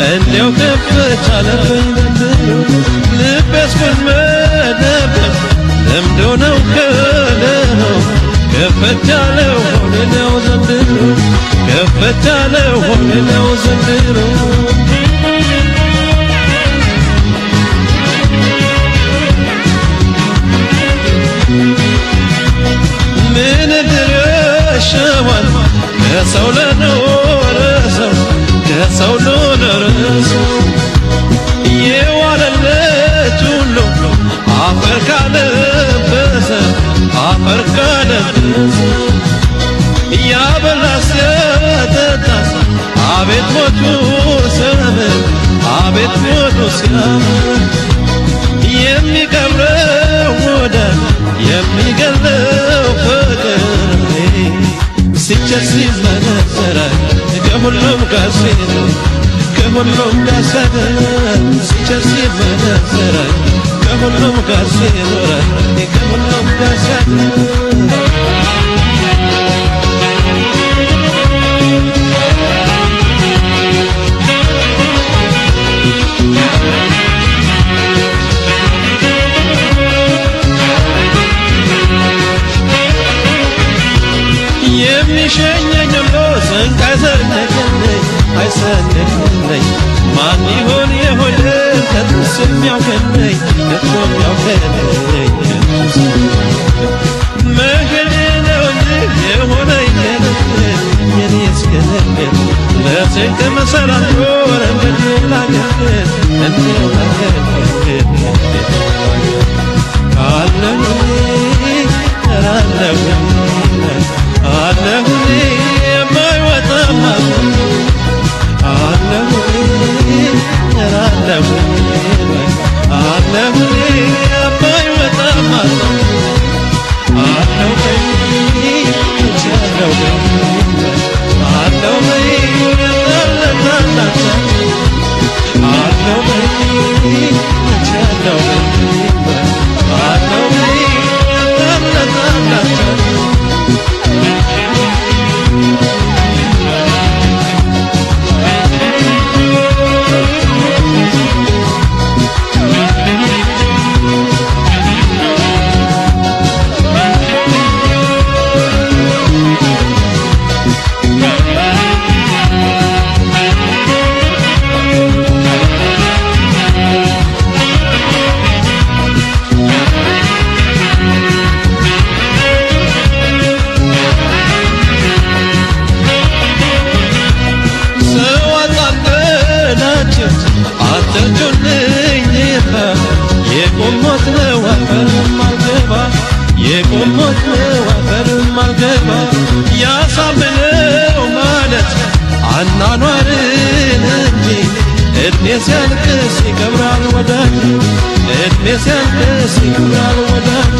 እንዲያው ከፍታ አለፈኝ ዘንድሮ ልቤስ መደበቅ ለምዶ ነው ከለለው ከፈት ያለው ሆነ ነው ዘንድሮ ከፈት ያለው ሆነ ነው ዘንድሮ ምን ድረሻዋል ከሰው ለኖረ ሰው ከሰው ለኖረ ሰው የዋለለት ሁሉ አፈር ካለበሰ አፈር ካለበሰ ያበላስ ያጠጣስ አቤት ሞቱ ሲያምር አቤት ሞቱ ሲያምር የሚቀብረው ወዳጅ የሚገለው ፍቅር ሲቸር ሲመነዘራል ከሁሉም ጋር ሲኖር ከሁሉም ጋር ሲቸር ሲመነዘራል ከሁሉም ጋር ሲኖራል ከሁሉም ጋር የሚሸኘኝ ሁሉ ስንቅ አይሰነቅልኝ አይሰነቅልኝ ማን ይሆን የሆነ ከጥስ የሚያውቅልኝ ከቶ የሚያውቅልኝ መሄድ ነው እንጂ የሆነኝ የለብን የኔስ ገለብን ለስንቅ መሰላት ኖረ እንዲሁ ላገር እንዲሁ ላገር አለሁኝ አለሁኝ አለሁኝ የማይወጣም አለሁኝ አለሁኝ አለሁኝ የማይወጣም አለሁኝ ቻለሁኝ አለሁኝ ለታለታላታ አለሁኝ ቻለሁኝ አለሁኝ ለታለታላታ የቆሞት ነው አፈርም አልገባ የቆሞት ነው አፈርም አልገባ ያሳምነው ማለት አናኗርን እንጂ እድሜ ሲያልቅስ ይከብራል ወዳጅ እድሜ ሲያልቅስ ይከብራል ወዳጅ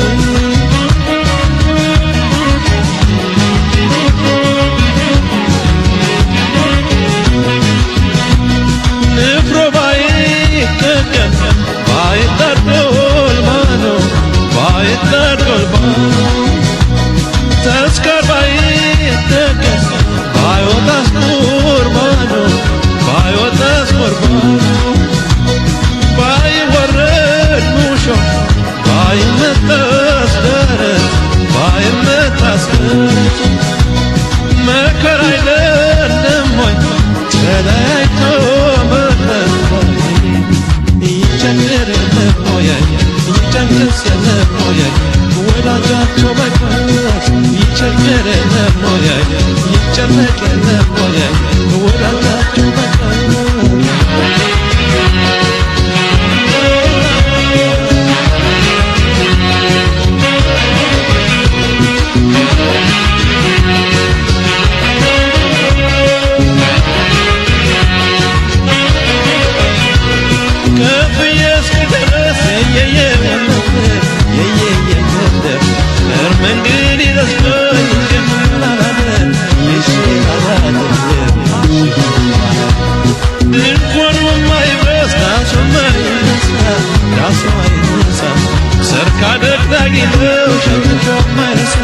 ንፍሮ ባይከከል ባይጠርዶል ማኖ ባይጠርዶል ማኖ ተስካር ባይደገስ ባይወጣስ ቁርባኖ ባይወጣስ ቁርባኖ ባይወረድ ሙሾ ባይመጣስ ደረት ባይመጣስ ደረት መከራ አይደለም ወይ ተለያይቶ መቅረት ይቸግር የለም ወይ ይጨንቅስ የለም ወይ ወዳጃቸው መቅረት ይቸግር የለም ወይ ይጨነቅ የለም ወይ ወዳጃቸው መቅረት ካደግዳጊ ነው ሸምቶ ማይረሳ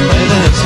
ማይረሳ